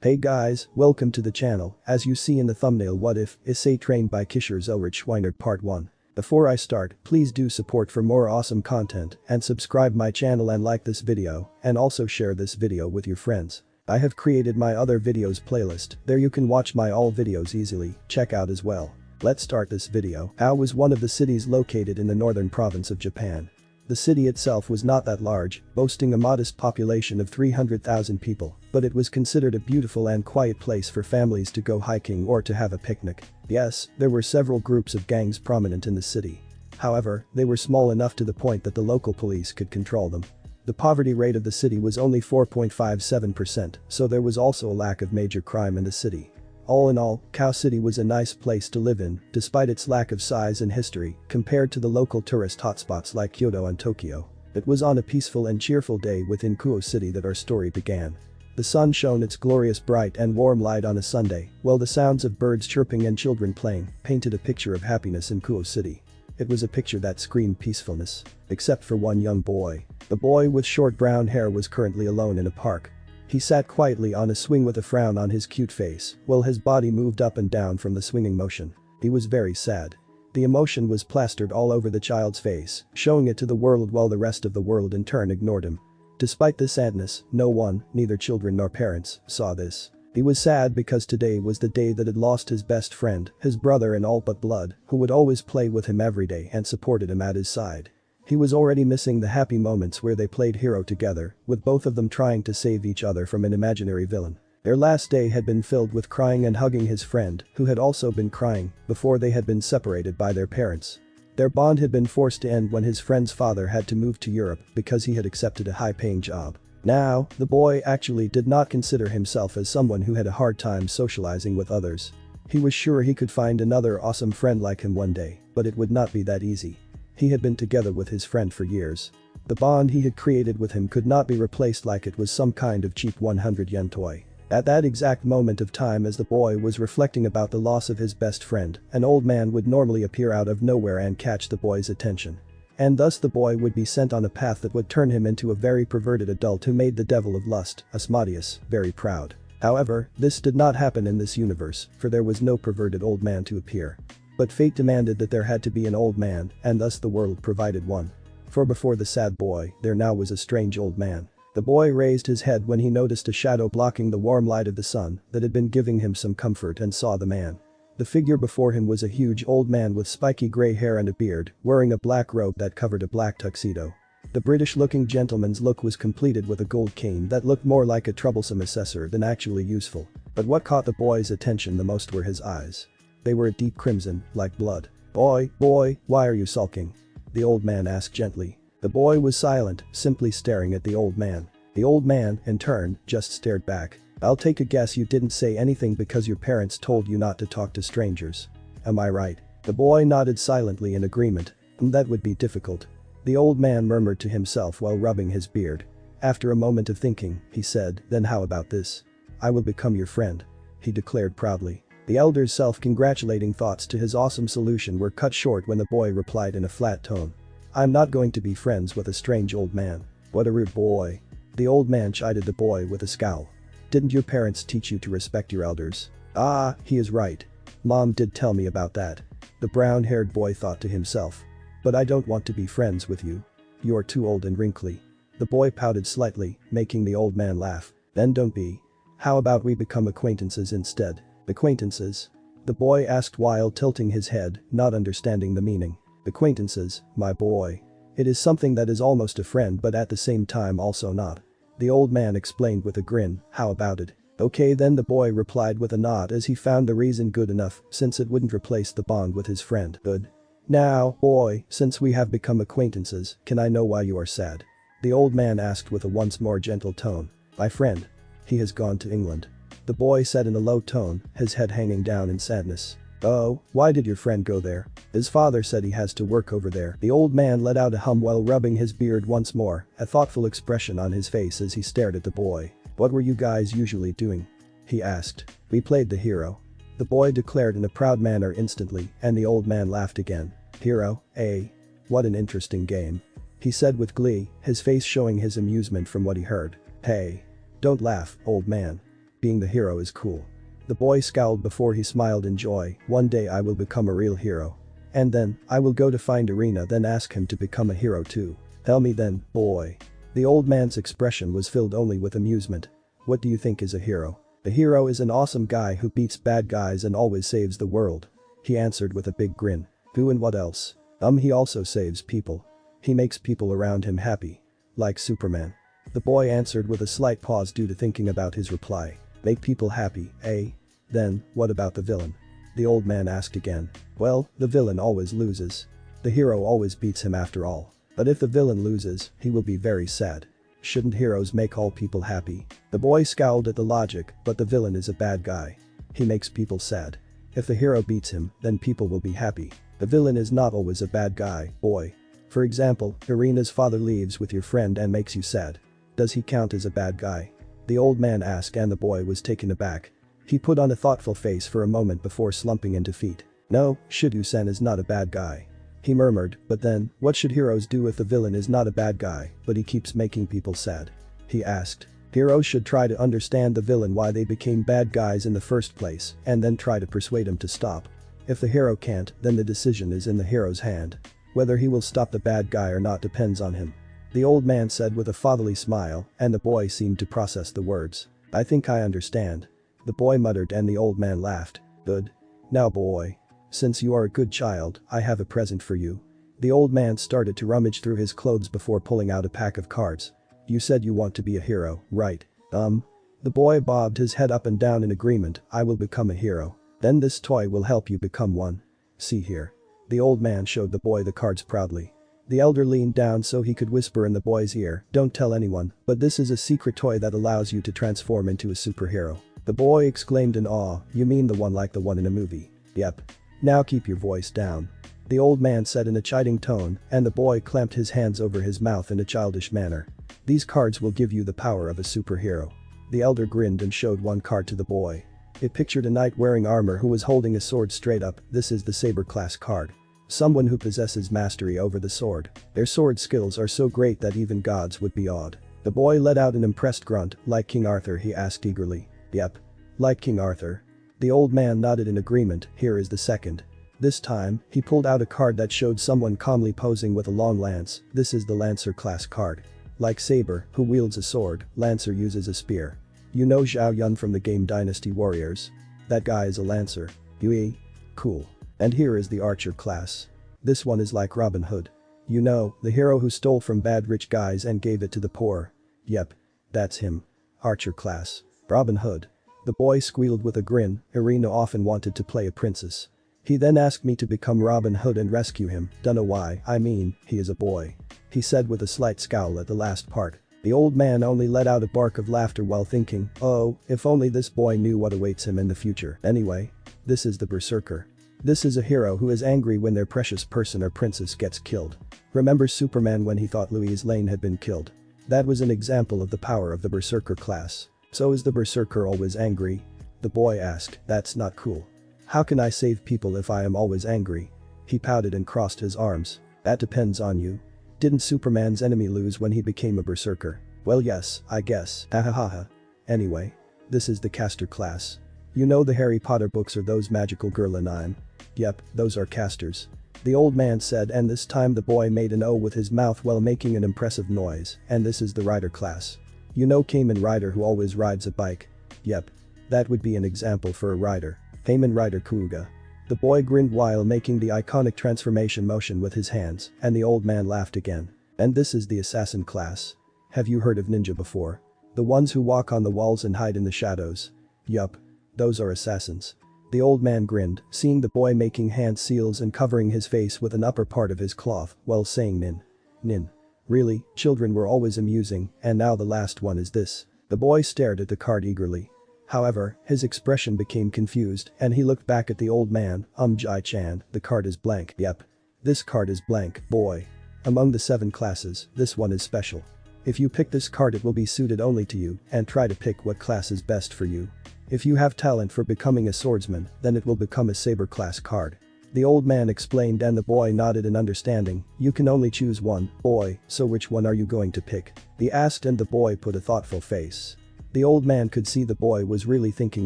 Hey guys, welcome to the channel. As you see in the thumbnail, What If Issei trained by Kisher Zelretch Schweinert Part 1. Before I start, please do support for more awesome content and subscribe my channel and like this video and also share this video with your friends. I have created my other videos playlist, there you can watch my all videos easily, check out as well. Let's start this video. Ao was one of the cities located in the northern province of Japan. The city itself was not that large, boasting a modest population of 300,000 people, but it was considered a beautiful and quiet place for families to go hiking or to have a picnic. Yes, there were several groups of gangs prominent in the city. However, they were small enough to the point that the local police could control them. The poverty rate of the city was only 4.57%, so there was also a lack of major crime in the city. All in all, Kao City was a nice place to live in, despite its lack of size and history, compared to the local tourist hotspots like Kyoto and Tokyo. It was on a peaceful and cheerful day within Kuo City that our story began. The sun shone its glorious bright and warm light on a Sunday, while the sounds of birds chirping and children playing painted a picture of happiness in Kuo City. It was a picture that screamed peacefulness. Except for one young boy. The boy with short brown hair was currently alone in a park. He sat quietly on a swing with a frown on his cute face, while his body moved up and down from the swinging motion. He was very sad. The emotion was plastered all over the child's face, showing it to the world while the rest of the world in turn ignored him. Despite the sadness, no one, neither children nor parents, saw this. He was sad because today was the day that had lost his best friend, his brother in all but blood, who would always play with him every day and supported him at his side. He was already missing the happy moments where they played hero together, with both of them trying to save each other from an imaginary villain. Their last day had been filled with crying and hugging his friend, who had also been crying, before they had been separated by their parents. Their bond had been forced to end when his friend's father had to move to Europe because he had accepted a high-paying job. Now, the boy actually did not consider himself as someone who had a hard time socializing with others. He was sure he could find another awesome friend like him one day, but it would not be that easy. He had been together with his friend for years. The bond he had created with him could not be replaced like it was some kind of cheap 100 yen toy. At that exact moment of time as the boy was reflecting about the loss of his best friend, an old man would normally appear out of nowhere and catch the boy's attention. And thus the boy would be sent on a path that would turn him into a very perverted adult who made the devil of lust, Asmodeus, very proud. However, this did not happen in this universe, for there was no perverted old man to appear. But fate demanded that there had to be an old man, and thus the world provided one. For before the sad boy, there now was a strange old man. The boy raised his head when he noticed a shadow blocking the warm light of the sun that had been giving him some comfort and saw the man. The figure before him was a huge old man with spiky gray hair and a beard, wearing a black robe that covered a black tuxedo. The British-looking gentleman's look was completed with a gold cane that looked more like a troublesome assessor than actually useful. But what caught the boy's attention the most were his eyes. They were a deep crimson, like blood. Boy, why are you sulking?" the old man asked gently. The boy was silent, simply staring at the old man. The old man, in turn, just stared back. "I'll take a guess you didn't say anything because your parents told you not to talk to strangers. Am I right?" The boy nodded silently in agreement. "That would be difficult," the old man murmured to himself while rubbing his beard. After a moment of thinking, he said, "Then how about this? I will become your friend," he declared proudly. The elder's self-congratulating thoughts to his awesome solution were cut short when the boy replied in a flat tone. "I'm not going to be friends with a strange old man. What a rude boy." The old man chided the boy with a scowl. "Didn't your parents teach you to respect your elders?" "Ah, he is right. Mom did tell me about that," the brown-haired boy thought to himself. "But I don't want to be friends with you. You are too old and wrinkly." The boy pouted slightly, making the old man laugh. "Then don't be. How about we become acquaintances instead?" "Acquaintances?" the boy asked while tilting his head, not understanding the meaning. "Acquaintances, my boy. It is something that is almost a friend but at the same time also not," the old man explained with a grin. "How about it?" "Okay then," the boy replied with a nod as he found the reason good enough since it wouldn't replace the bond with his friend. "Good. Now, boy, since we have become acquaintances, can I know why you are sad?" the old man asked with a once more gentle tone. "My friend. He has gone to England," the boy said in a low tone, his head hanging down in sadness. "Oh, why did your friend go there?" "His father said he has to work over there." The old man let out a hum while rubbing his beard once more, a thoughtful expression on his face as he stared at the boy. "What were you guys usually doing?" he asked. "We played the hero," the boy declared in a proud manner instantly, and the old man laughed again. "Hero, eh? What an interesting game," he said with glee, his face showing his amusement from what he heard. "Hey. Don't laugh, old man. being the hero is cool. The boy scowled before he smiled in joy. One day I will become a real hero. And then, I will go to find Arena then ask him to become a hero too. Tell me then, boy. The old man's expression was filled only with amusement. What do you think is a hero? A hero is an awesome guy who beats bad guys and always saves the world. He answered with a big grin. Who and what else? He also saves people. He makes people around him happy. Like Superman. The boy answered with a slight pause due to thinking about his reply. Make people happy, eh? Then, what about the villain? The old man asked again. Well, the villain always loses. The hero always beats him after all. But if the villain loses, he will be very sad. Shouldn't heroes make all people happy? The boy scowled at the logic, but the villain is a bad guy. He makes people sad. If the hero beats him, then people will be happy. The villain is not always a bad guy, boy. For example, Irina's father leaves with your friend and makes you sad. Does he count as a bad guy? The old man asked and the boy was taken aback. He put on a thoughtful face for a moment before slumping into feet. No, Shidu-sen is not a bad guy. He murmured, but then, what should heroes do if the villain is not a bad guy, but he keeps making people sad? He asked. Heroes should try to understand the villain why they became bad guys in the first place, and then try to persuade him to stop. If the hero can't, then the decision is in the hero's hand. Whether he will stop the bad guy or not depends on him. The old man said with a fatherly smile, and the boy seemed to process the words. I think I understand. The boy muttered and the old man laughed. Good. Now boy. Since you are a good child, I have a present for you. The old man started to rummage through his clothes before pulling out a pack of cards. You said you want to be a hero, right? The boy bobbed his head up and down in agreement. I will become a hero. Then this toy will help you become one. See here. The old man showed the boy the cards proudly. The elder leaned down so he could whisper in the boy's ear, don't tell anyone, but this is a secret toy that allows you to transform into a superhero. The boy exclaimed in awe, you mean the one like the one in a movie? Yep. Now keep your voice down. The old man said in a chiding tone, and the boy clamped his hands over his mouth in a childish manner. These cards will give you the power of a superhero. The elder grinned and showed one card to the boy. It pictured a knight wearing armor who was holding a sword straight up. This is the saber class card. Someone who possesses mastery over the sword. Their sword skills are so great that even gods would be awed. The boy let out an impressed grunt. Like King Arthur, he asked eagerly. Yep. Like King Arthur. The old man nodded in agreement. Here is the second. This time, he pulled out a card that showed someone calmly posing with a long lance. This is the Lancer class card. Like Saber, who wields a sword, Lancer uses a spear. You know Zhao Yun from the game Dynasty Warriors? That guy is a Lancer. Yui? Cool. And here is the Archer class. This one is like Robin Hood. You know, the hero who stole from bad rich guys and gave it to the poor. Yep. That's him. Archer class. Robin Hood. The boy squealed with a grin. Irina often wanted to play a princess. He then asked me to become Robin Hood and rescue him. Dunno why, I mean, he is a boy. He said with a slight scowl at the last part. The old man only let out a bark of laughter while thinking, oh, if only this boy knew what awaits him in the future. Anyway. This is the Berserker. This is a hero who is angry when their precious person or princess gets killed. Remember Superman when he thought Louise Lane had been killed? That was an example of the power of the Berserker class. So is the Berserker always angry? The boy asked. That's not cool. How can I save people if I am always angry? He pouted and crossed his arms. That depends on you. Didn't Superman's enemy lose when he became a Berserker? Well yes, I guess. Ahahaha. Anyway. This is the Caster class. You know the Harry Potter books are those magical girl anime? Yep, those are casters. The old man said and this time the boy made an O with his mouth while making an impressive noise, and this is the rider class. You know Kamen Rider who always rides a bike? Yep. That would be an example for a rider. Kamen Rider Kuuga. The boy grinned while making the iconic transformation motion with his hands, and the old man laughed again. And this is the assassin class. Have you heard of ninja before? The ones who walk on the walls and hide in the shadows. Yup. Those are assassins. The old man grinned, seeing the boy making hand seals and covering his face with an upper part of his cloth, while saying nin. Nin. Really, children were always amusing, and now the last one is this. The boy stared at the card eagerly. However, his expression became confused, and he looked back at the old man. Jai-chan, the card is blank. Yep. This card is blank, boy. Among the 7 classes, this one is special. If you pick this card it will be suited only to you, and try to pick what class is best for you. If you have talent for becoming a swordsman, then it will become a saber class card. The old man explained and the boy nodded in understanding. You can only choose one, boy, so which one are you going to pick? He asked and the boy put a thoughtful face. The old man could see the boy was really thinking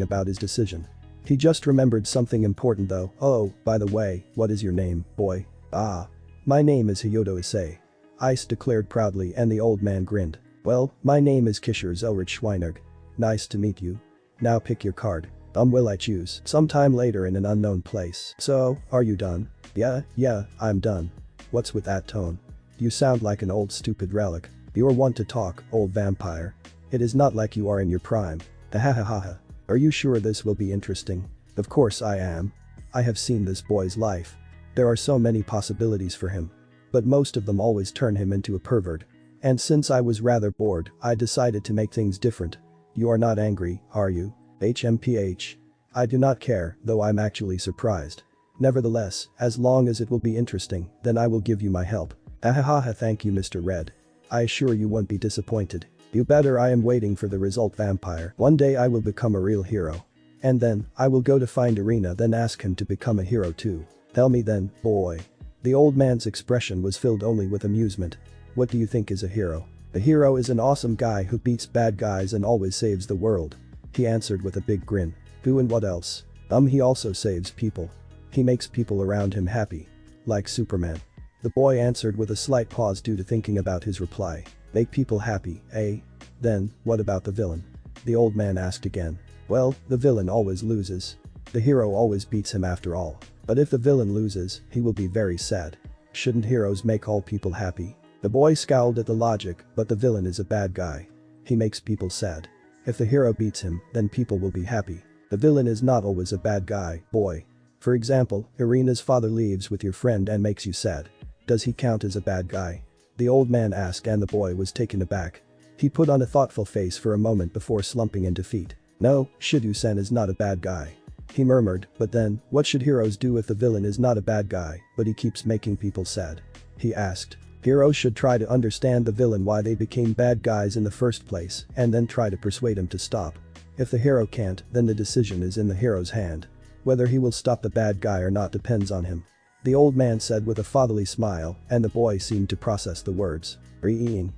about his decision. He just remembered something important though. "Oh, by the way, what is your name, boy?" "Ah. My name is Hiatus Issei," Ice declared proudly, and the old man grinned. "Well, my name is Zelretch. Nice to meet you. Now pick your card. Will I choose sometime later in an unknown place. So, are you done?" Yeah, I'm done." "What's with that tone? You sound like an old stupid relic. You're one to talk, old vampire. It is not like you are in your prime." "Hahaha. Are you sure this will be interesting?" "Of course I am. I have seen this boy's life. There are so many possibilities for him. But most of them always turn him into a pervert. And since I was rather bored, I decided to make things different. You are not angry, are you?" "HMPH. I do not care, though I'm actually surprised. Nevertheless, as long as it will be interesting, then I will give you my help." "Ahaha, thank you, Mr. Red. I assure you won't be disappointed." "You better. I am waiting for the result, vampire. One day I will become a real hero. And then, I will go to find Arena, then ask him to become a hero too. Tell me then, boy." The old man's expression was filled only with amusement. "What do you think is a hero?" "A hero is an awesome guy who beats bad guys and always saves the world," he answered with a big grin. "Who and what else?" He also saves people. He makes people around him happy. Like Superman." The boy answered with a slight pause due to thinking about his reply. "Make people happy, eh? Then, what about the villain?" the old man asked again. "Well, the villain always loses. The hero always beats him after all. But if the villain loses, he will be very sad. Shouldn't heroes make all people happy?" The boy scowled at the logic, but the villain is a bad guy. He makes people sad. If the hero beats him, then people will be happy. The villain is not always a bad guy, boy. For example, Irina's father leaves with your friend and makes you sad. Does he count as a bad guy? The old man asked, and the boy was taken aback. He put on a thoughtful face for a moment before slumping in defeat. "No, Shidu-sen is not a bad guy," he murmured. "But then, what should heroes do if the villain is not a bad guy, but he keeps making people sad?" he asked. "Heroes should try to understand the villain, why they became bad guys in the first place, and then try to persuade him to stop. If the hero can't, then the decision is in the hero's hand. Whether he will stop the bad guy or not depends on him," the old man said with a fatherly smile, and the boy seemed to process the words. Breeing.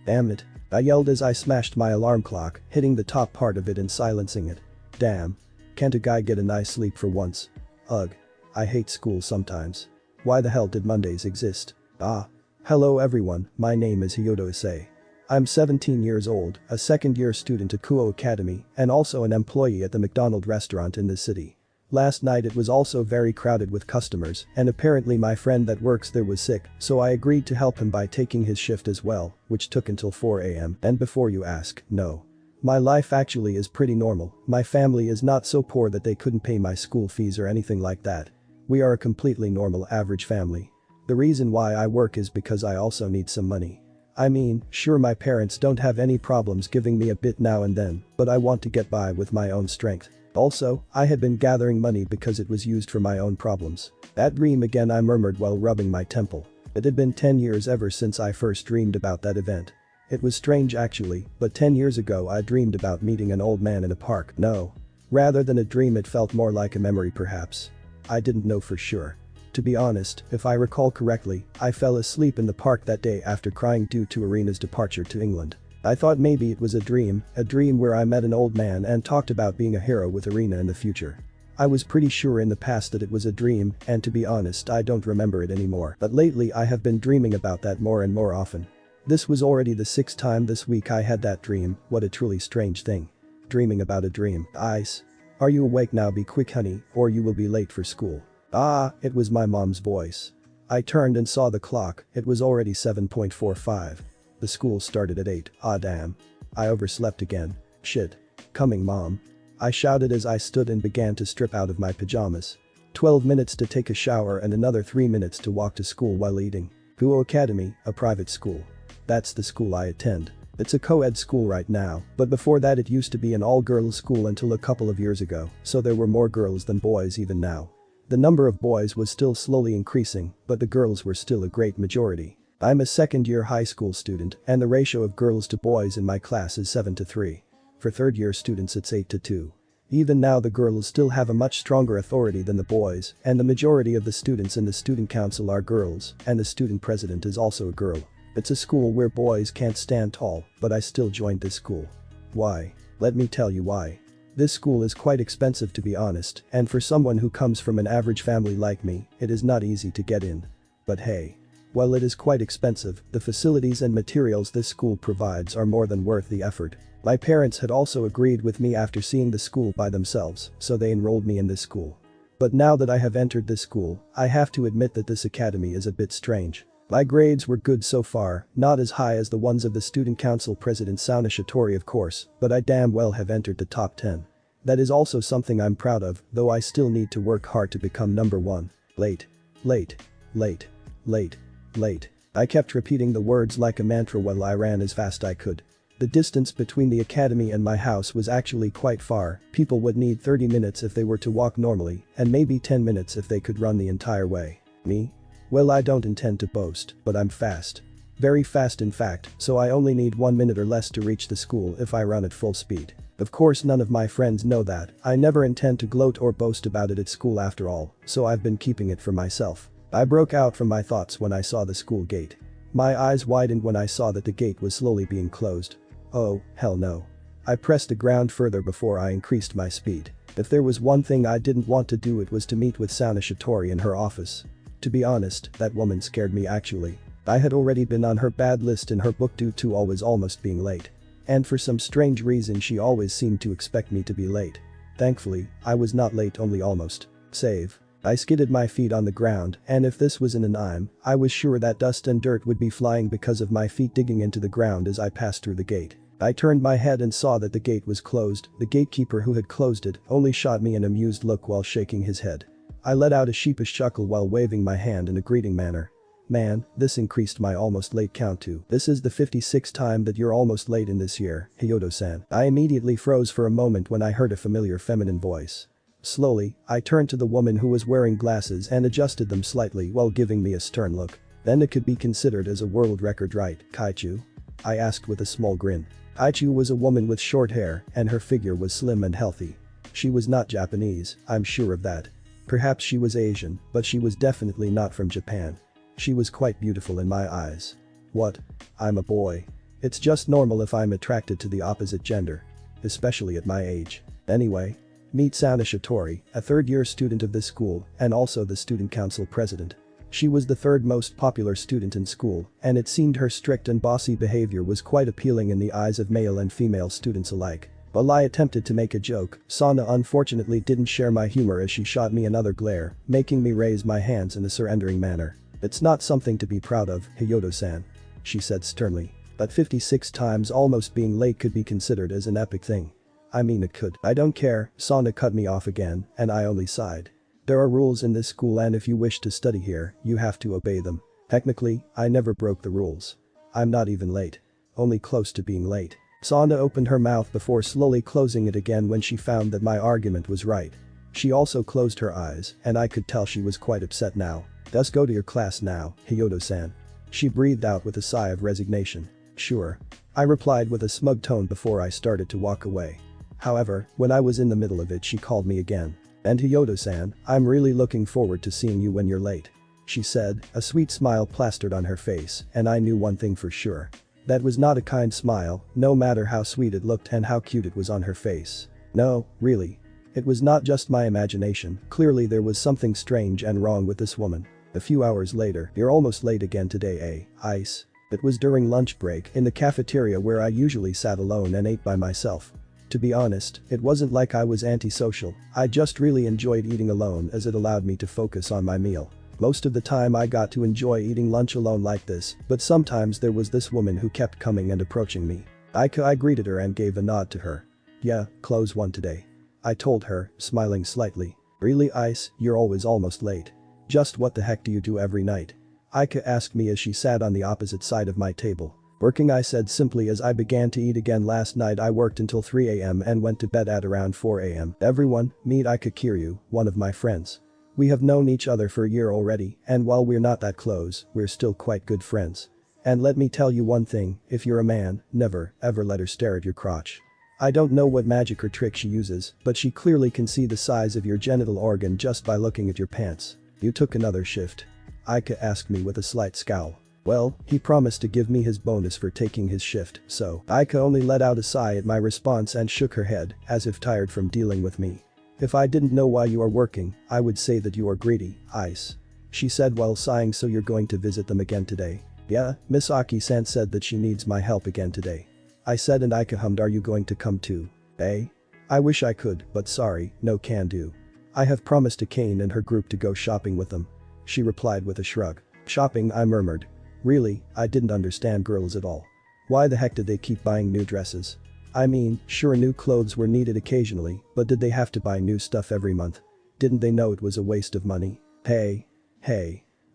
Damn it. I yelled as I smashed my alarm clock, hitting the top part of it and silencing it. Damn. Can't a guy get a nice sleep for once? Ugh. I hate school sometimes. Why the hell did Mondays exist? Hello everyone, my name is Hiatus Issei. I'm 17 years old, a second-year student at Kuo Academy, and also an employee at the McDonald's restaurant in this city. Last night it was also very crowded with customers, and apparently my friend that works there was sick, so I agreed to help him by taking his shift as well, which took until 4 a.m. And before you ask, no. My life actually is pretty normal. My family is not so poor that they couldn't pay my school fees or anything like that. We are a completely normal average family. The reason why I work is because I also need some money. I mean, sure, my parents don't have any problems giving me a bit now and then, but I want to get by with my own strength. Also, I had been gathering money because it was used for my own problems. That dream again, I murmured while rubbing my temple. It had been 10 years ever since I first dreamed about that event. It was strange actually, but 10 years ago I dreamed about meeting an old man in a park. No. Rather than a dream, it felt more like a memory perhaps. I didn't know for sure. To be honest, if I recall correctly, I fell asleep in the park that day after crying due to Irina's departure to England. I thought maybe it was a dream where I met an old man and talked about being a hero with Irina in the future. I was pretty sure in the past that it was a dream, and to be honest, I don't remember it anymore. But lately I have been dreaming about that more and more often. This was already the 6th time this week I had that dream. What a truly strange thing. Dreaming about a dream. Ice. Are you awake now? Be quick honey, or you will be late for school. It was my mom's voice. I turned and saw the clock. It was already 7:45. The school started at 8. Damn. I overslept again. Shit. Coming, mom. I shouted as I stood and began to strip out of my pajamas. 12 minutes to take a shower and another 3 minutes to walk to school while eating. Kuo Academy, a private school. That's the school I attend. It's a co-ed school right now, but before that it used to be an all-girls school until a couple of years ago, so there were more girls than boys even now. The number of boys was still slowly increasing, but the girls were still a great majority. I'm a second-year high school student, and the ratio of girls to boys in my class is 7:3. For third-year students it's 8:2. Even now the girls still have a much stronger authority than the boys, and the majority of the students in the student council are girls, and the student president is also a girl. It's a school where boys can't stand tall, but I still joined this school. Why? Let me tell you why. This school is quite expensive to be honest, and for someone who comes from an average family like me, it is not easy to get in. But hey. While it is quite expensive, the facilities and materials this school provides are more than worth the effort. My parents had also agreed with me after seeing the school by themselves, so they enrolled me in this school. But now that I have entered this school, I have to admit that this academy is a bit strange. My grades were good so far, not as high as the ones of the student council president Sauna Shitori of course, but I damn well have entered the top 10. That is also something I'm proud of, though I still need to work hard to become number 1. Late. Late. Late. Late. Late. I kept repeating the words like a mantra while I ran as fast I could. The distance between the academy and my house was actually quite far. People would need 30 minutes if they were to walk normally, and maybe 10 minutes if they could run the entire way. Me? Well, I don't intend to boast, but I'm fast. Very fast in fact, so I only need 1 minute or less to reach the school if I run at full speed. Of course none of my friends know that. I never intend to gloat or boast about it at school after all, so I've been keeping it for myself. I broke out from my thoughts when I saw the school gate. My eyes widened when I saw that the gate was slowly being closed. Oh, hell no. I pressed the ground further before I increased my speed. If there was one thing I didn't want to do, it was to meet with Sauna Shitori in her office. To be honest, that woman scared me actually. I had already been on her bad list in her book due to always almost being late. And for some strange reason she always seemed to expect me to be late. Thankfully, I was not late, only almost. Save. I skidded my feet on the ground, and if this was in an anime, I was sure that dust and dirt would be flying because of my feet digging into the ground as I passed through the gate. I turned my head and saw that the gate was closed. The gatekeeper who had closed it only shot me an amused look while shaking his head. I let out a sheepish chuckle while waving my hand in a greeting manner. Man, this increased my almost late count to. This is the 56th time that you're almost late in this year, Hiatus-san. I immediately froze for a moment when I heard a familiar feminine voice. Slowly, I turned to the woman who was wearing glasses and adjusted them slightly while giving me a stern look. Then it could be considered as a world record, right, Kaichu? I asked with a small grin. Kaichu was a woman with short hair, and her figure was slim and healthy. She was not Japanese, I'm sure of that. Perhaps she was Asian, but she was definitely not from Japan. She was quite beautiful in my eyes. What? I'm a boy. It's just normal if I'm attracted to the opposite gender. Especially at my age. Anyway. Meet Sauna Shitori, a third-year student of this school, and also the student council president. She was the third most popular student in school, and it seemed her strict and bossy behavior was quite appealing in the eyes of male and female students alike. While I attempted to make a joke, Sauna unfortunately didn't share my humor as she shot me another glare, making me raise my hands in a surrendering manner. It's not something to be proud of, Hiatus-san. She said sternly. But 56 times almost being late could be considered as an epic thing. I mean it could. I don't care, Sauna cut me off again, and I only sighed. There are rules in this school and if you wish to study here, you have to obey them. Technically, I never broke the rules. I'm not even late. Only close to being late. Sauna opened her mouth before slowly closing it again when she found that my argument was right. She also closed her eyes, and I could tell she was quite upset now. Just go to your class now, Hiatus-san. She breathed out with a sigh of resignation. Sure. I replied with a smug tone before I started to walk away. However, when I was in the middle of it she called me again. And Hiatus-san, I'm really looking forward to seeing you when you're late. She said, a sweet smile plastered on her face, and I knew one thing for sure. That was not a kind smile, no matter how sweet it looked and how cute it was on her face. No, really. It was not just my imagination, clearly there was something strange and wrong with this woman. A few hours later, you're almost late again today, Ice. It was during lunch break in the cafeteria where I usually sat alone and ate by myself. To be honest, it wasn't like I was antisocial, I just really enjoyed eating alone as it allowed me to focus on my meal. Most of the time I got to enjoy eating lunch alone like this, but sometimes there was this woman who kept coming and approaching me. I greeted her and gave a nod to her. Yeah, close one today. I told her, smiling slightly. Really, Ice, you're always almost late. Just what the heck do you do every night? Aika asked me as she sat on the opposite side of my table. Working, I said simply as I began to eat again. Last night I worked until 3 AM and went to bed at around 4 AM. Everyone, meet Aika Kiryu, one of my friends. We have known each other for a year already, and while we're not that close, we're still quite good friends. And let me tell you one thing, if you're a man, never, ever let her stare at your crotch. I don't know what magic or trick she uses, but she clearly can see the size of your genital organ just by looking at your pants. You took another shift? Aika asked me with a slight scowl. Well, he promised to give me his bonus for taking his shift, so Aika only let out a sigh at my response and shook her head, as if tired from dealing with me. If I didn't know why you are working, I would say that you are greedy, Ice. She said while sighing. So you're going to visit them again today? Yeah, Miss Aki-san said that she needs my help again today. I said and Aika hummed, are you going to come too? Eh? I wish I could, but sorry, no can do. I have promised to Kane and her group to go shopping with them. She replied with a shrug. Shopping, I murmured. Really, I didn't understand girls at all. Why the heck did they keep buying new dresses? I mean, sure new clothes were needed occasionally, but did they have to buy new stuff every month? Didn't they know it was a waste of money? Hey.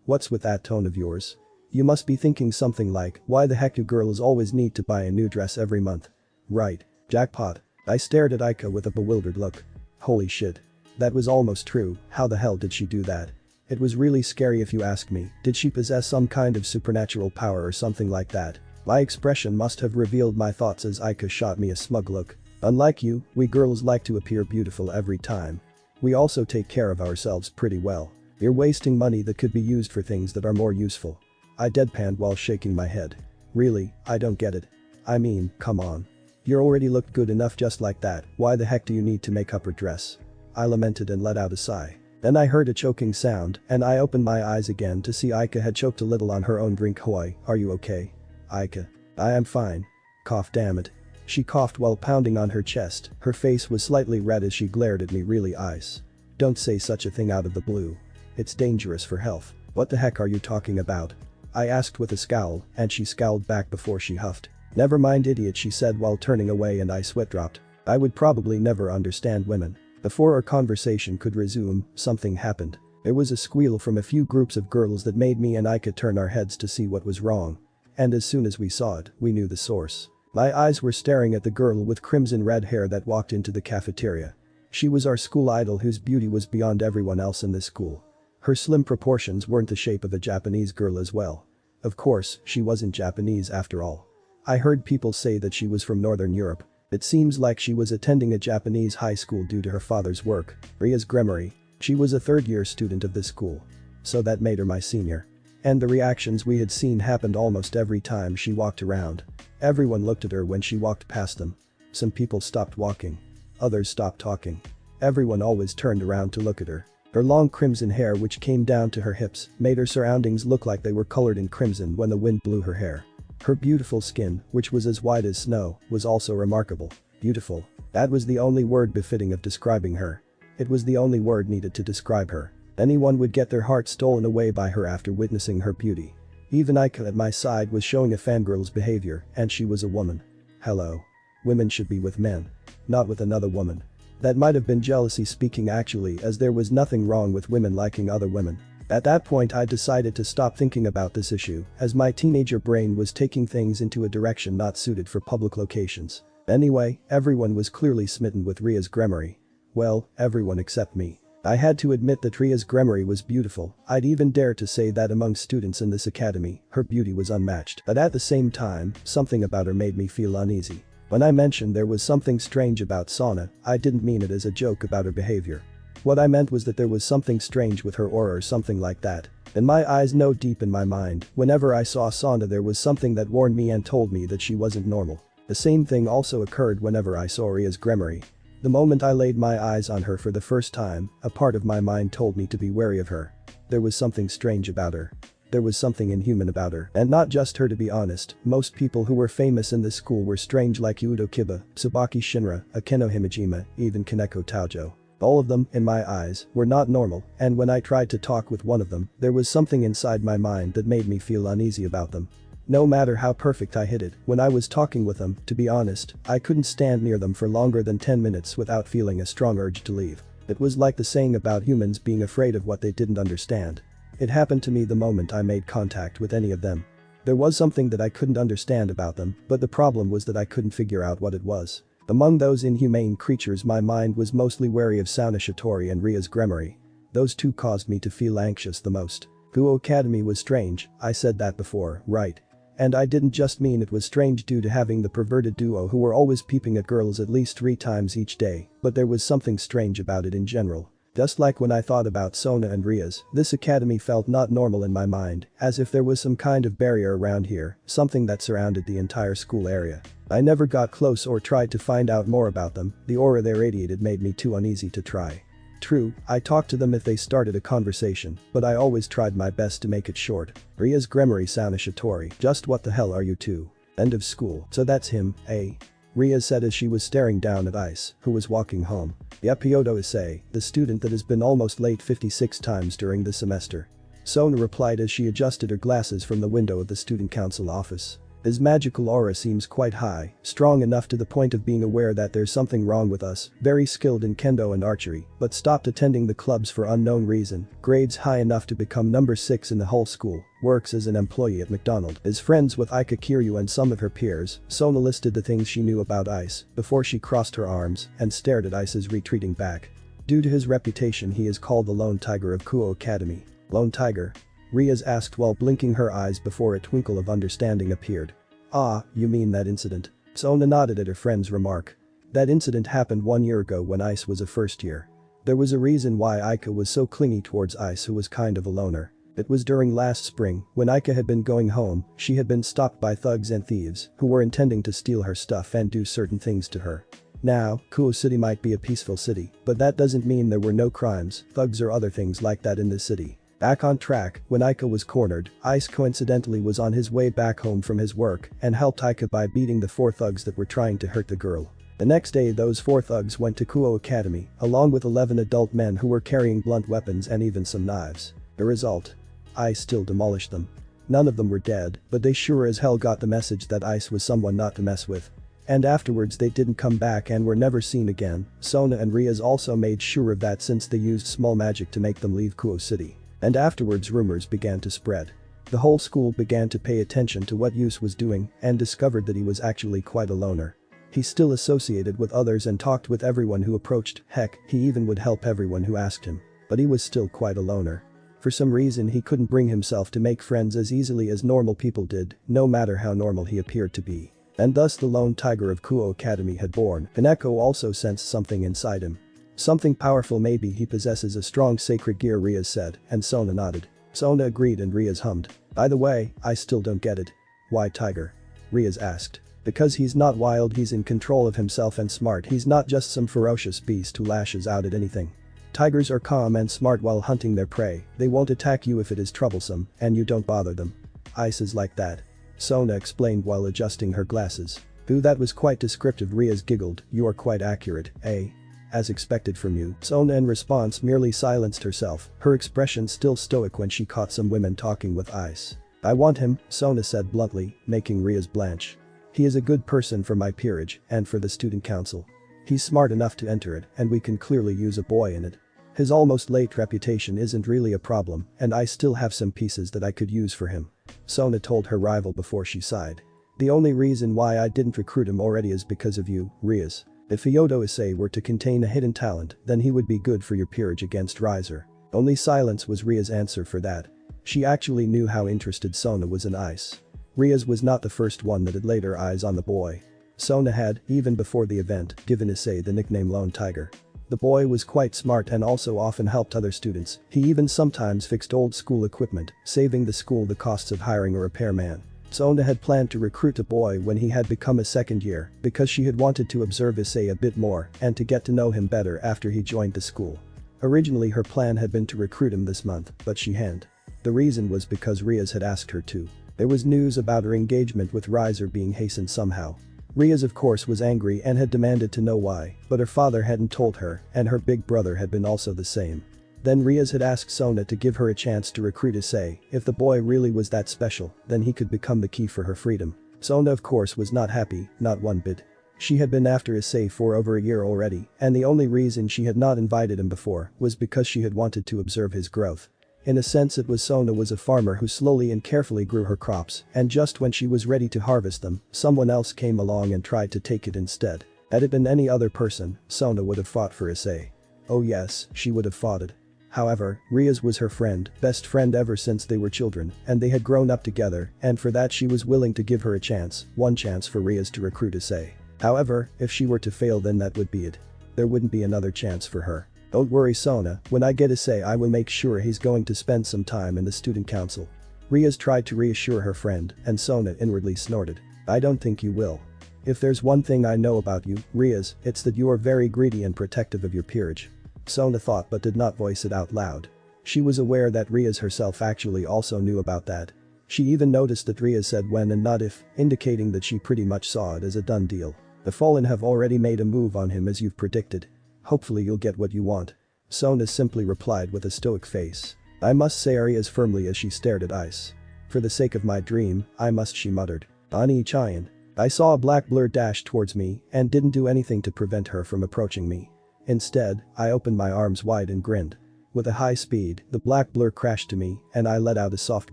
What's with that tone of yours? You must be thinking something like, why the heck do girls always need to buy a new dress every month? Right. Jackpot. I stared at Aika with a bewildered look. Holy shit. That was almost true. How the hell did she do that? It was really scary if you ask me. Did she possess some kind of supernatural power or something like that? My expression must have revealed my thoughts as Aika shot me a smug look. Unlike you, we girls like to appear beautiful every time. We also take care of ourselves pretty well. You're wasting money that could be used for things that are more useful. I deadpanned while shaking my head. Really, I don't get it. I mean, come on. You already looked good enough just like that, why the heck do you need to make up her dress? I lamented and let out a sigh. Then I heard a choking sound, and I opened my eyes again to see Aika had choked a little on her own drink. Hoi, are you okay? Aika. I am fine. Cough, damn it. She coughed while pounding on her chest. Her face was slightly red as she glared at me. Really, Ice? Don't say such a thing out of the blue. It's dangerous for health. What the heck are you talking about? I asked with a scowl, and she scowled back before she huffed. Never mind, idiot, she said while turning away, and I sweat dropped. I would probably never understand women. Before our conversation could resume, something happened. There was a squeal from a few groups of girls that made me and Aika turn our heads to see what was wrong. And as soon as we saw it, we knew the source. My eyes were staring at the girl with crimson red hair that walked into the cafeteria. She was our school idol whose beauty was beyond everyone else in this school. Her slim proportions weren't the shape of a Japanese girl as well. Of course, she wasn't Japanese after all. I heard people say that she was from Northern Europe. It seems like she was attending a Japanese high school due to her father's work. Ria's Gremory. She was a third-year student of this school. So that made her my senior. And the reactions we had seen happened almost every time she walked around. Everyone looked at her when she walked past them. Some people stopped walking. Others stopped talking. Everyone always turned around to look at her. Her long crimson hair, which came down to her hips, made her surroundings look like they were colored in crimson when the wind blew her hair. Her beautiful skin, which was as white as snow, was also remarkable. Beautiful. That was the only word befitting of describing her. It was the only word needed to describe her. Anyone would get their heart stolen away by her after witnessing her beauty. Even Aika at my side was showing a fangirl's behavior, and she was a woman. Hello. Women should be with men. Not with another woman. That might have been jealousy speaking actually, as there was nothing wrong with women liking other women. At that point I decided to stop thinking about this issue, as my teenager brain was taking things into a direction not suited for public locations. Anyway, everyone was clearly smitten with Ria's Gremory. Well, everyone except me. I had to admit that Ria's Gremory was beautiful. I'd even dare to say that among students in this academy, her beauty was unmatched. But at the same time, something about her made me feel uneasy. When I mentioned there was something strange about Sana, I didn't mean it as a joke about her behavior. What I meant was that there was something strange with her aura or something like that. In my eyes, no, deep in my mind, whenever I saw Sana there was something that warned me and told me that she wasn't normal. The same thing also occurred whenever I saw Ria's Gremory. The moment I laid my eyes on her for the first time, a part of my mind told me to be wary of her. There was something strange about her. There was something inhuman about her. And not just her, to be honest. Most people who were famous in this school were strange, like Udo Kiba, Tsubaki Shinra, Akeno Himejima, even Kaneko Taojo. All of them, in my eyes, were not normal, and when I tried to talk with one of them, there was something inside my mind that made me feel uneasy about them. No matter how perfect I hid it, when I was talking with them, to be honest, I couldn't stand near them for longer than 10 minutes without feeling a strong urge to leave. It was like the saying about humans being afraid of what they didn't understand. It happened to me the moment I made contact with any of them. There was something that I couldn't understand about them, but the problem was that I couldn't figure out what it was. Among those inhumane creatures, my mind was mostly wary of Sana Shitori and Ria's Gremory. Those two caused me to feel anxious the most. Guo Academy was strange, I said that before, right? And I didn't just mean it was strange due to having the perverted duo who were always peeping at girls at least 3 times each day, but there was something strange about it in general. Just like when I thought about Sona and Ria's, this academy felt not normal in my mind, as if there was some kind of barrier around here, something that surrounded the entire school area. I never got close or tried to find out more about them, the aura they radiated made me too uneasy to try. True, I talked to them if they started a conversation, but I always tried my best to make it short. Ria's Gremory Sanishitori, just what the hell are you two? End of school, so that's him, eh? Ria said as she was staring down at Ice, who was walking home. Yep, OOC Issei, the student that has been almost late 56 times during the semester. Sona replied as she adjusted her glasses from the window of the student council office. His magical aura seems quite high, strong enough to the point of being aware that there's something wrong with us, very skilled in kendo and archery, but stopped attending the clubs for unknown reason, grades high enough to become number 6 in the whole school, works as an employee at McDonald's, is friends with Aika Kiryu and some of her peers. Sona listed the things she knew about Ice before she crossed her arms and stared at Ice's retreating back. Due to his reputation he is called the Lone Tiger of Kuo Academy. Lone Tiger? Riaz asked while blinking her eyes before a twinkle of understanding appeared. Ah, you mean that incident? Sona nodded at her friend's remark. That incident happened 1 year ago when Ice was a first year. There was a reason why Aika was so clingy towards Ice, who was kind of a loner. It was during last spring, when Aika had been going home, she had been stopped by thugs and thieves who were intending to steal her stuff and do certain things to her. Now, Kuo City might be a peaceful city, but that doesn't mean there were no crimes, thugs or other things like that in this city. Back on track, when Aika was cornered, Ice coincidentally was on his way back home from his work and helped Aika by beating the 4 thugs that were trying to hurt the girl. The next day those 4 thugs went to Kuo Academy, along with 11 adult men who were carrying blunt weapons and even some knives. The result? Ice still demolished them. None of them were dead, but they sure as hell got the message that Ice was someone not to mess with. And afterwards they didn't come back and were never seen again. Sona and Riaz also made sure of that since they used small magic to make them leave Kuo City. And afterwards rumors began to spread. The whole school began to pay attention to what Yus was doing and discovered that he was actually quite a loner. He still associated with others and talked with everyone who approached, heck, he even would help everyone who asked him. But he was still quite a loner. For some reason he couldn't bring himself to make friends as easily as normal people did, no matter how normal he appeared to be. And thus the Lone Tiger of Kuo Academy had born. Kaneko also sensed something inside him. Something powerful, maybe he possesses a strong sacred gear, Riaz said, and Sona nodded. Sona agreed and Riaz hummed. By the way, I still don't get it. Why tiger? Riaz asked. Because he's not wild, he's in control of himself and smart, he's not just some ferocious beast who lashes out at anything. Tigers are calm and smart while hunting their prey, they won't attack you if it is troublesome, and you don't bother them. Ice is like that. Sona explained while adjusting her glasses. Ooh, that was quite descriptive, Riaz giggled, you are quite accurate, eh? As expected from you. Sona in response merely silenced herself, her expression still stoic when she caught some women talking with Ice. I want him, Sona said bluntly, making Riaz blanch. He is a good person for my peerage and for the student council. He's smart enough to enter it and we can clearly use a boy in it. His almost late reputation isn't really a problem and I still have some pieces that I could use for him. Sona told her rival before she sighed. The only reason why I didn't recruit him already is because of you, Riaz. If OOC Issei were to contain a hidden talent, then he would be good for your peerage against Riser. Only silence was Ria's answer for that. She actually knew how interested Sona was in Ice. Riaz was not the first one that had laid her eyes on the boy. Sona had, even before the event, given Issei the nickname Lone Tiger. The boy was quite smart and also often helped other students, he even sometimes fixed old school equipment, saving the school the costs of hiring a repairman. Sona had planned to recruit a boy when he had become a second year because she had wanted to observe Issei a bit more and to get to know him better after he joined the school. Originally her plan had been to recruit him this month, but she hadn't. The reason was because Riaz had asked her to. There was news about her engagement with Riser being hastened somehow. Riaz of course was angry and had demanded to know why, but her father hadn't told her and her big brother had been also the same. Then Riaz had asked Sona to give her a chance to recruit Issei. If the boy really was that special, then he could become the key for her freedom. Sona of course was not happy, not one bit. She had been after Issei for over a year already, and the only reason she had not invited him before was because she had wanted to observe his growth. In a sense it was Sona was a farmer who slowly and carefully grew her crops, and just when she was ready to harvest them, someone else came along and tried to take it instead. Had it been any other person, Sona would have fought for Issei. Oh yes, she would have fought it. However, Riaz was her friend, best friend ever since they were children, and they had grown up together, and for that she was willing to give her a chance, one chance for Riaz to recruit Issei. However, if she were to fail then that would be it. There wouldn't be another chance for her. Don't worry Sona, when I get Issei I will make sure he's going to spend some time in the student council. Riaz tried to reassure her friend and Sona inwardly snorted. I don't think you will. If there's one thing I know about you, Riaz, it's that you are very greedy and protective of your peerage. Sona thought but did not voice it out loud. She was aware that Riaz herself actually also knew about that. She even noticed that Riaz said when and not if, indicating that she pretty much saw it as a done deal. The Fallen have already made a move on him as you've predicted. Hopefully you'll get what you want. Sona simply replied with a stoic face. I must say as firmly as she stared at Ice. For the sake of my dream, I must, she muttered. Ani Chayan. I saw a black blur dash towards me and didn't do anything to prevent her from approaching me. Instead, I opened my arms wide and grinned. With a high speed, the black blur crashed to me and I let out a soft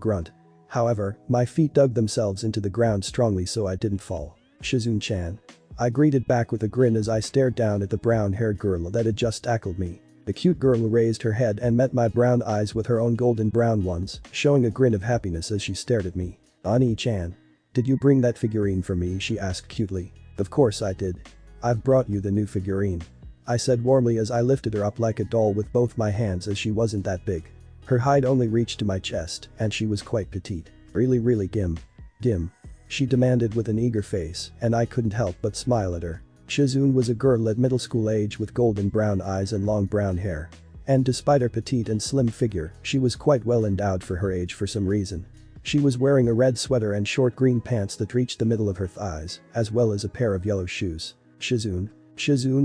grunt. However, my feet dug themselves into the ground strongly so I didn't fall. Shizun-chan. I greeted back with a grin as I stared down at the brown-haired girl that had just tackled me. The cute girl raised her head and met my brown eyes with her own golden brown ones, showing a grin of happiness as she stared at me. Ani-chan. Did you bring that figurine for me? She asked cutely. Of course I did. I've brought you the new figurine. I said warmly as I lifted her up like a doll with both my hands as she wasn't that big. Her height only reached to my chest and she was quite petite. Really Gim. She demanded with an eager face and I couldn't help but smile at her. Shizun was a girl at middle school age with golden brown eyes and long brown hair. And despite her petite and slim figure, she was quite well endowed for her age for some reason. She was wearing a red sweater and short green pants that reached the middle of her thighs, as well as a pair of yellow shoes. Shizun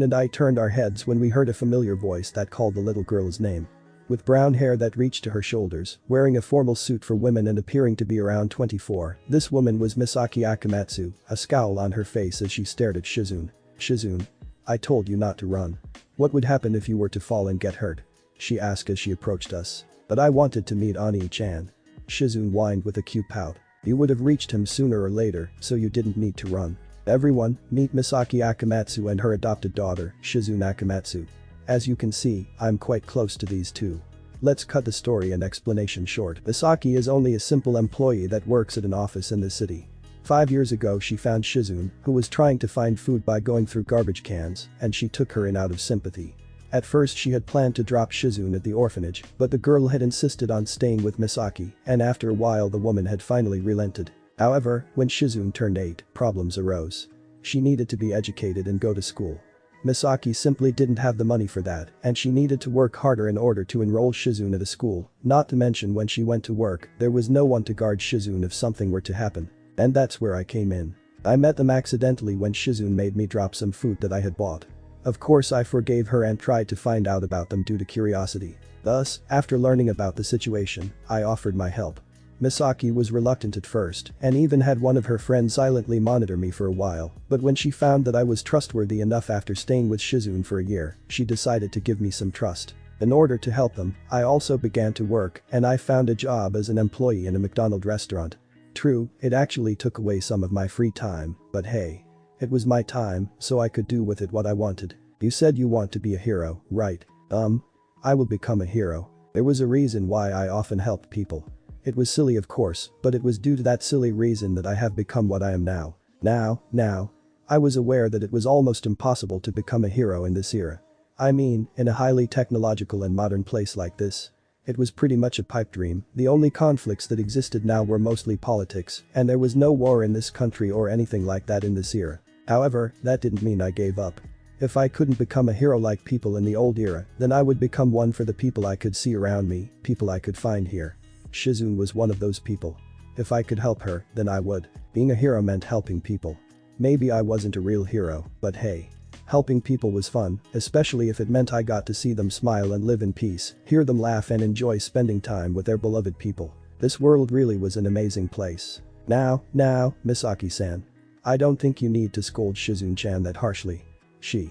and I turned our heads when we heard a familiar voice that called the little girl's name. With brown hair that reached to her shoulders, wearing a formal suit for women and appearing to be around 24, this woman was Misaki Akamatsu, a scowl on her face as she stared at Shizun. Shizun. I told you not to run. What would happen if you were to fall and get hurt? She asked as she approached us. But I wanted to meet Ani-chan. Shizun whined with a cute pout. You would have reached him sooner or later, so you didn't need to run. Everyone, meet Misaki Akamatsu and her adopted daughter, Shizun Akamatsu. As you can see, I'm quite close to these two. Let's cut the story and explanation short. Misaki is only a simple employee that works at an office in the city. 5 years ago she found Shizun, who was trying to find food by going through garbage cans, and she took her in out of sympathy. At first she had planned to drop Shizun at the orphanage, but the girl had insisted on staying with Misaki, and after a while the woman had finally relented. However, when Shizun turned 8, problems arose. She needed to be educated and go to school. Misaki simply didn't have the money for that, and she needed to work harder in order to enroll Shizun at a school, not to mention when she went to work, there was no one to guard Shizun if something were to happen. And that's where I came in. I met them accidentally when Shizun made me drop some food that I had bought. Of course I forgave her and tried to find out about them due to curiosity. Thus, after learning about the situation, I offered my help. Misaki was reluctant at first and even had one of her friends silently monitor me for a while, but when she found that I was trustworthy enough after staying with Shizun for a year, she decided to give me some trust. In order to help them, I also began to work and I found a job as an employee in a McDonald's restaurant. True, it actually took away some of my free time, but hey. It was my time, so I could do with it what I wanted. You said you want to be a hero, right? I will become a hero. There was a reason why I often helped people. It was silly of course, but it was due to that silly reason that I have become what I am now. Now. I was aware that it was almost impossible to become a hero in this era. I mean, in a highly technological and modern place like this. It was pretty much a pipe dream. The only conflicts that existed now were mostly politics, and there was no war in this country or anything like that in this era. However, that didn't mean I gave up. If I couldn't become a hero like people in the old era, then I would become one for the people I could see around me, people I could find here. Shizun was one of those people. If I could help her, then I would. Being a hero meant helping people. Maybe I wasn't a real hero, but hey. Helping people was fun, especially if it meant I got to see them smile and live in peace, hear them laugh and enjoy spending time with their beloved people. This world really was an amazing place. Now, Misaki-san. I don't think you need to scold Shizun-chan that harshly.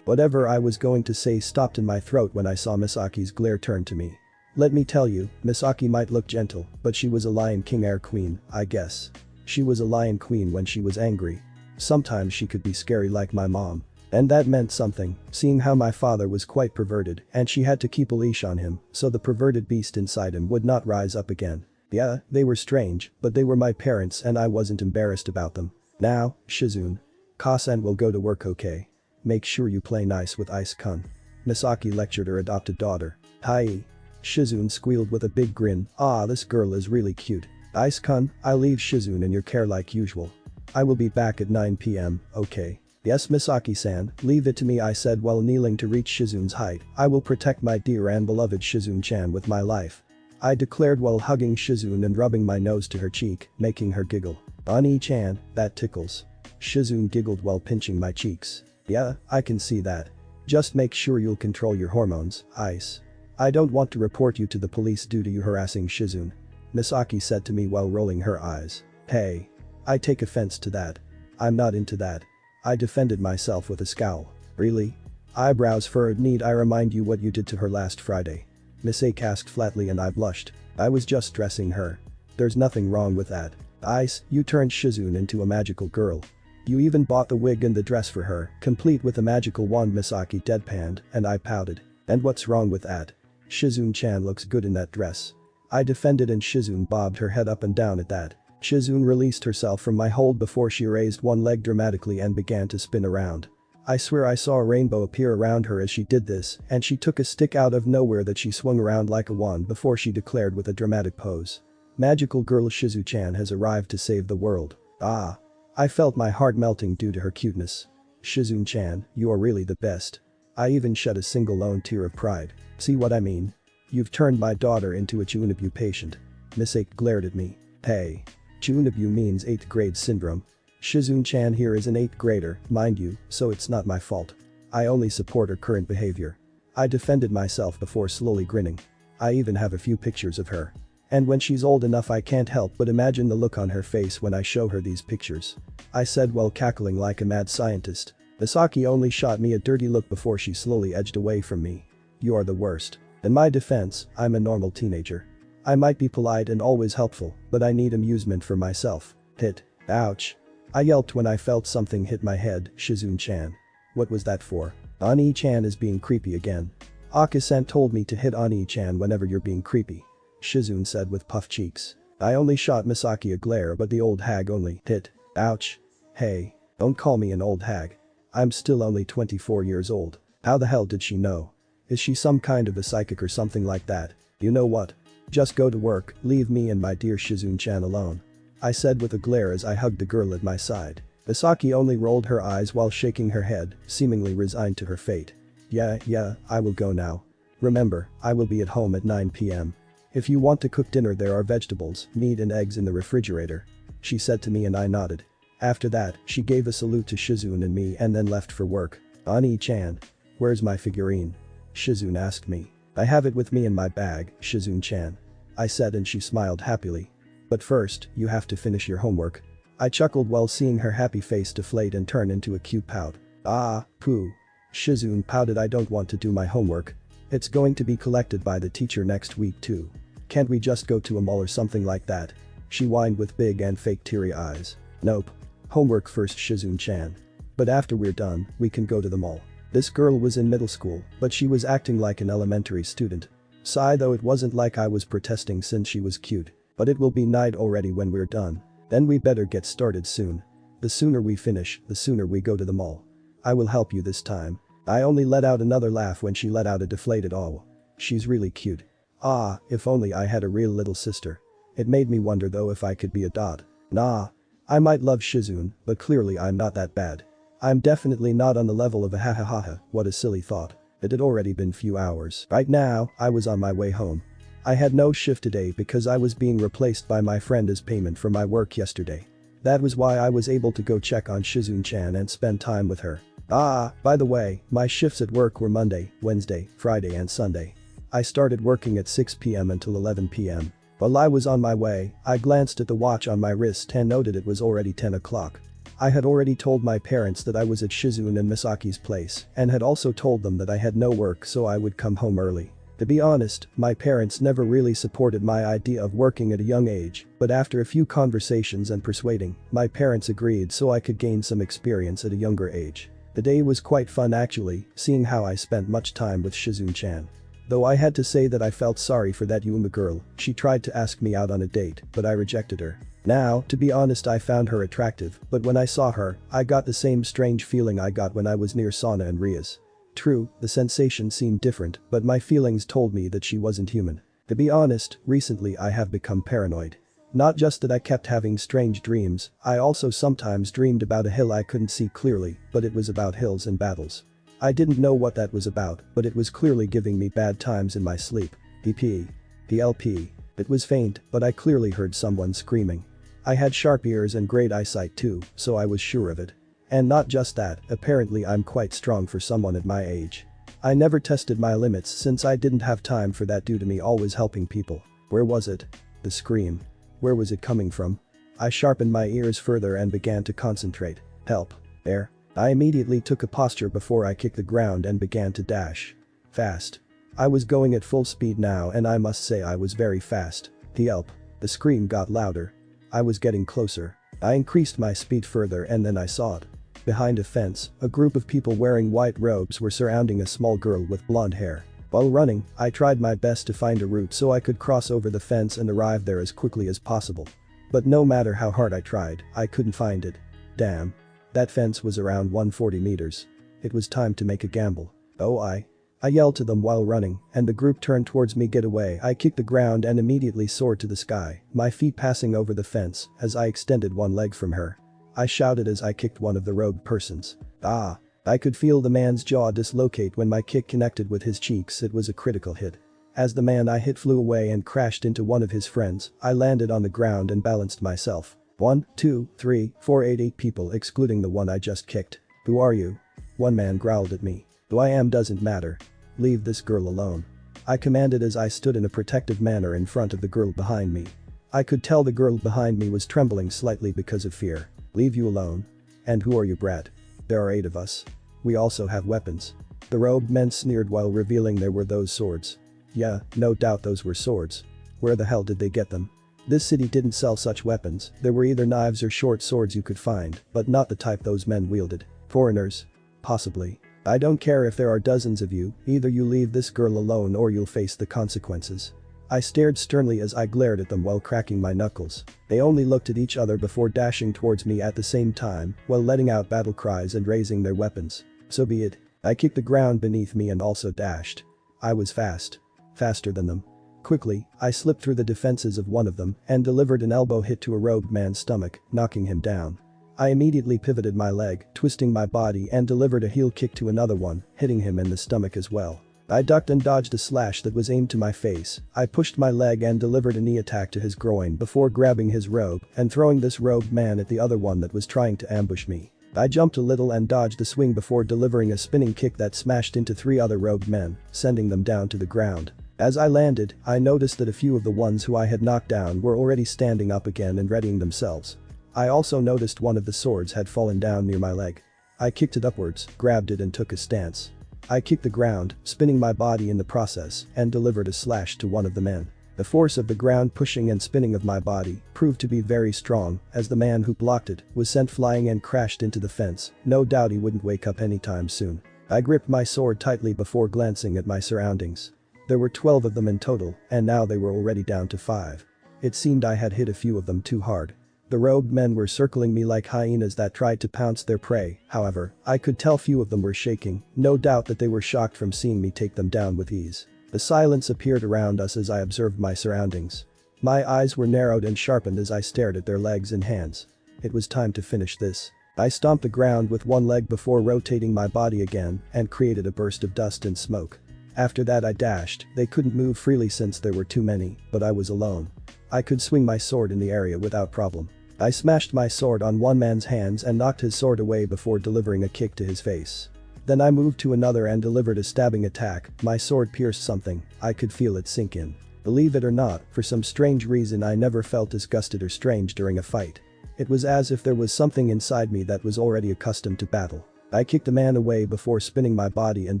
Whatever I was going to say stopped in my throat when I saw Misaki's glare turn to me. Let me tell you, Misaki might look gentle, but she was a Lion King Air Queen, I guess. She was a Lion Queen when she was angry. Sometimes she could be scary like my mom. And that meant something, seeing how my father was quite perverted and she had to keep a leash on him so the perverted beast inside him would not rise up again. Yeah, they were strange, but they were my parents and I wasn't embarrassed about them. Now, Shizun. Kasan will go to work, okay? Make sure you play nice with Ice-kun. Misaki lectured her adopted daughter. Hi. Shizune squealed with a big grin. Ah, this girl is really cute. Ice-kun, I'll leave Shizune in your care like usual. I will be back at 9 p.m, okay? Yes, Misaki-san, leave it to me, I said while kneeling to reach Shizune's height. I will protect my dear and beloved Shizune-chan with my life. I declared while hugging Shizune and rubbing my nose to her cheek, making her giggle. Ani-chan, that tickles. Shizune giggled while pinching my cheeks. Yeah, I can see that. Just make sure you'll control your hormones, Ice. I don't want to report you to the police due to you harassing Shizune. Misaki said to me while rolling her eyes. Hey. I take offense to that. I'm not into that. I defended myself with a scowl. Really? Eyebrows furrowed. Need I remind you what you did to her last Friday? Misaki asked flatly and I blushed. I was just dressing her. There's nothing wrong with that. Ice, you turned Shizune into a magical girl. You even bought the wig and the dress for her, complete with a magical wand. Misaki deadpanned, and I pouted. And what's wrong with that? Shizune-chan looks good in that dress. I defended and Shizune bobbed her head up and down at that. Shizune released herself from my hold before she raised one leg dramatically and began to spin around. I swear I saw a rainbow appear around her as she did this, and she took a stick out of nowhere that she swung around like a wand before she declared with a dramatic pose. Magical girl Shizu-chan has arrived to save the world. Ah. I felt my heart melting due to her cuteness. Shizune-chan, you are really the best. I even shed a single lone tear of pride. See what I mean? You've turned my daughter into a Chunabu patient. Misaki glared at me. Hey. Chunabu means 8th grade syndrome. Shizune-chan here is an 8th grader, mind you, so it's not my fault. I only support her current behavior. I defended myself before slowly grinning. I even have a few pictures of her. And when she's old enough I can't help but imagine the look on her face when I show her these pictures. I said while cackling like a mad scientist. Misaki only shot me a dirty look before she slowly edged away from me. You are the worst. In my defense, I'm a normal teenager. I might be polite and always helpful, but I need amusement for myself. Hit. Ouch. I yelped when I felt something hit my head. Shizune-chan. What was that for? Ani-chan is being creepy again. Aki-san told me to hit Ani-chan whenever you're being creepy. Shizune said with puffed cheeks. I only shot Misaki a glare but the old hag only hit. Ouch. Hey. Don't call me an old hag. I'm still only 24 years old. How the hell did she know? Is she some kind of a psychic or something like that? You know what? Just go to work, leave me and my dear Shizune-chan alone. I said with a glare as I hugged the girl at my side. Misaki only rolled her eyes while shaking her head, seemingly resigned to her fate. Yeah, I will go now. Remember, I will be at home at 9 p.m. If you want to cook dinner there are vegetables, meat and eggs in the refrigerator. She said to me and I nodded. After that, she gave a salute to Shizune and me and then left for work. Ani-chan. Where's my figurine? Shizune asked me. I have it with me in my bag, Shizune-chan. I said and she smiled happily. But first, you have to finish your homework. I chuckled while seeing her happy face deflate and turn into a cute pout. Ah, poo. Shizune pouted. I don't want to do my homework. It's going to be collected by the teacher next week too. Can't we just go to a mall or something like that? She whined with big and fake teary eyes. Nope. Homework first, Shizune-chan. But after we're done, we can go to the mall. This girl was in middle school, but she was acting like an elementary student. Sigh, though it wasn't like I was protesting since she was cute. But it will be night already when we're done. Then we better get started soon. The sooner we finish, the sooner we go to the mall. I will help you this time. I only let out another laugh when she let out a deflated "oh." She's really cute. Ah, if only I had a real little sister. It made me wonder though if I could be a dot. Nah. I might love Shizune, but clearly I'm not that bad. I'm definitely not on the level of a ha ha ha ha. What a silly thought. It had already been few hours. Right now, I was on my way home. I had no shift today because I was being replaced by my friend as payment for my work yesterday. That was why I was able to go check on Shizune-chan and spend time with her. Ah, by the way, my shifts at work were Monday, Wednesday, Friday and Sunday. I started working at 6 p.m. until 11 p.m. While I was on my way, I glanced at the watch on my wrist and noted it was already 10 o'clock. I had already told my parents that I was at Shizune and Misaki's place and had also told them that I had no work so I would come home early. To be honest, my parents never really supported my idea of working at a young age, but after a few conversations and persuading, my parents agreed so I could gain some experience at a younger age. The day was quite fun actually, seeing how I spent much time with Shizune-chan. Though I had to say that I felt sorry for that Yuma girl, she tried to ask me out on a date, but I rejected her. Now, to be honest, I found her attractive, but when I saw her, I got the same strange feeling I got when I was near Sana and Rias. True, the sensation seemed different, but my feelings told me that she wasn't human. To be honest, recently I have become paranoid. Not just that I kept having strange dreams, I also sometimes dreamed about a hill I couldn't see clearly, but it was about hills and battles. I didn't know what that was about, but it was clearly giving me bad times in my sleep. PP. PLP. It was faint, but I clearly heard someone screaming. I had sharp ears and great eyesight too, so I was sure of it. And not just that, apparently I'm quite strong for someone at my age. I never tested my limits since I didn't have time for that due to me always helping people. Where was it? The scream. Where was it coming from? I sharpened my ears further and began to concentrate. Help. There. I immediately took a posture before I kicked the ground and began to dash. Fast. I was going at full speed now and I must say I was very fast. Help. The scream got louder. I was getting closer. I increased my speed further and then I saw it. Behind a fence, a group of people wearing white robes were surrounding a small girl with blonde hair. While running, I tried my best to find a route so I could cross over the fence and arrive there as quickly as possible. But no matter how hard I tried, I couldn't find it. Damn. That fence was around 140 meters. It was time to make a gamble. Oh I yelled to them while running, and the group turned towards me. Get away. I kicked the ground and immediately soared to the sky, my feet passing over the fence as I extended one leg from her. I shouted as I kicked one of the robed persons. Ah! I could feel the man's jaw dislocate when my kick connected with his cheeks. It was a critical hit. As the man I hit flew away and crashed into one of his friends, I landed on the ground and balanced myself. 1, 2, 3, 4, 8 people excluding the one I just kicked. Who are you? One man growled at me. Who I am doesn't matter. Leave this girl alone. I commanded as I stood in a protective manner in front of the girl behind me. I could tell the girl behind me was trembling slightly because of fear. Leave you alone. And who are you, brat? There are 8 of us. We also have weapons. The robed men sneered while revealing there were those swords. Yeah, no doubt those were swords. Where the hell did they get them? This city didn't sell such weapons. There were either knives or short swords you could find, but not the type those men wielded. Foreigners? Possibly. I don't care if there are dozens of you, either you leave this girl alone or you'll face the consequences. I stared sternly as I glared at them while cracking my knuckles. They only looked at each other before dashing towards me at the same time, while letting out battle cries and raising their weapons. So be it. I kicked the ground beneath me and also dashed. I was fast. Faster than them. Quickly, I slipped through the defenses of one of them and delivered an elbow hit to a robed man's stomach, knocking him down. I immediately pivoted my leg, twisting my body and delivered a heel kick to another one, hitting him in the stomach as well. I ducked and dodged a slash that was aimed to my face. I pushed my leg and delivered a knee attack to his groin before grabbing his robe and throwing this robed man at the other one that was trying to ambush me. I jumped a little and dodged a swing before delivering a spinning kick that smashed into 3 other robed men, sending them down to the ground. As I landed, I noticed that a few of the ones who I had knocked down were already standing up again and readying themselves. I also noticed one of the swords had fallen down near my leg. I kicked it upwards, grabbed it and took a stance. I kicked the ground, spinning my body in the process, and delivered a slash to one of the men. The force of the ground pushing and spinning of my body proved to be very strong, as the man who blocked it was sent flying and crashed into the fence. No doubt he wouldn't wake up anytime soon. I gripped my sword tightly before glancing at my surroundings. There were 12 of them in total, and now they were already down to 5. It seemed I had hit a few of them too hard. The robed men were circling me like hyenas that tried to pounce their prey. However, I could tell few of them were shaking, no doubt that they were shocked from seeing me take them down with ease. The silence appeared around us as I observed my surroundings. My eyes were narrowed and sharpened as I stared at their legs and hands. It was time to finish this. I stomped the ground with one leg before rotating my body again and created a burst of dust and smoke. After that I dashed. They couldn't move freely since there were too many, but I was alone. I could swing my sword in the area without problem. I smashed my sword on one man's hands and knocked his sword away before delivering a kick to his face. Then I moved to another and delivered a stabbing attack. My sword pierced something. I could feel it sink in. Believe it or not, for some strange reason I never felt disgusted or strange during a fight. It was as if there was something inside me that was already accustomed to battle. I kicked the man away before spinning my body and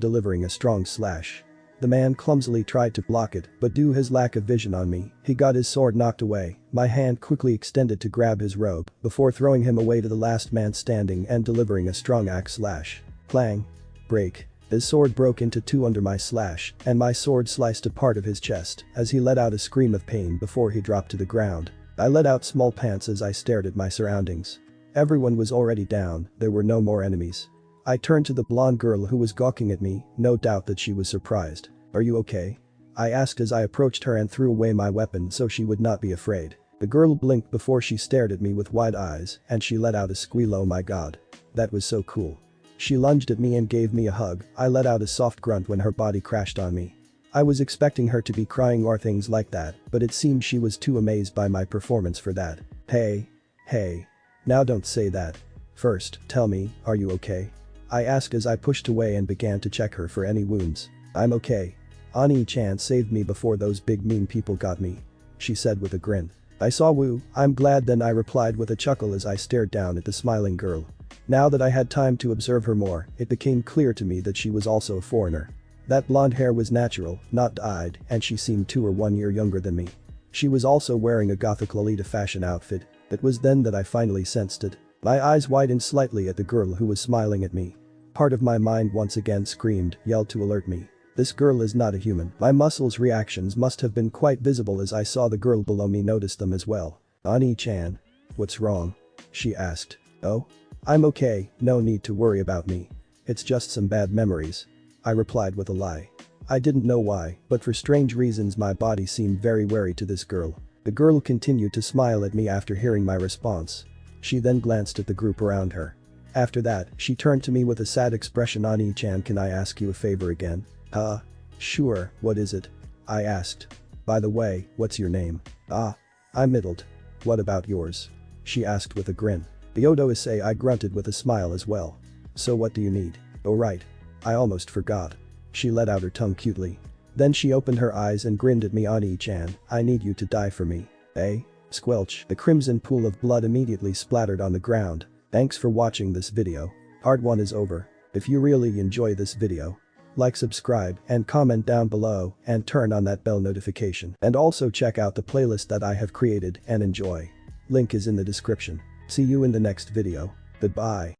delivering a strong slash. The man clumsily tried to block it, but due to his lack of vision on me, he got his sword knocked away. My hand quickly extended to grab his robe before throwing him away to the last man standing and delivering a strong axe slash. Clang. Break. His sword broke into 2 under my slash, and my sword sliced a part of his chest as he let out a scream of pain before he dropped to the ground. I let out small pants as I stared at my surroundings. Everyone was already down, there were no more enemies. I turned to the blonde girl who was gawking at me, no doubt that she was surprised. "Are you okay?" I asked as I approached her and threw away my weapon so she would not be afraid. The girl blinked before she stared at me with wide eyes and she let out a squeal. "Oh my god. That was so cool." She lunged at me and gave me a hug. I let out a soft grunt when her body crashed on me. I was expecting her to be crying or things like that, but it seemed she was too amazed by my performance for that. Hey. Now don't say that. First, tell me, are you okay?" I asked as I pushed away and began to check her for any wounds. "I'm okay. Ani-chan saved me before those big mean people got me," she said with a grin. "I saw Woo, I'm glad then," I replied with a chuckle as I stared down at the smiling girl. Now that I had time to observe her more, it became clear to me that she was also a foreigner. That blonde hair was natural, not dyed, and she seemed 2 or 1 year younger than me. She was also wearing a gothic Lolita fashion outfit. It was then that I finally sensed it. My eyes widened slightly at the girl who was smiling at me. Part of my mind once again yelled to alert me. This girl is not a human. My muscles' reactions must have been quite visible as I saw the girl below me notice them as well. "Ani-chan. What's wrong?" she asked. "Oh? I'm okay, no need to worry about me. It's just some bad memories," I replied with a lie. I didn't know why, but for strange reasons my body seemed very wary to this girl. The girl continued to smile at me after hearing my response. She then glanced at the group around her. After that, she turned to me with a sad expression. "Ani-chan, can I ask you a favor again?" Sure, what is it?" I asked. "By the way, what's your name?" I middled. "What about yours?" she asked with a grin. "The OOC Issei," I grunted with a smile as well. "So what do you need?" "Oh right. I almost forgot." She let out her tongue cutely. Then she opened her eyes and grinned at me. "Ani-chan, I need you to die for me." "Eh?" Squelch. The crimson pool of blood immediately splattered on the ground. Thanks for watching this video. Part 1 is over. If you really enjoy this video, like, subscribe, and comment down below, and turn on that bell notification. And also check out the playlist that I have created and enjoy. Link is in the description. See you in the next video. Goodbye.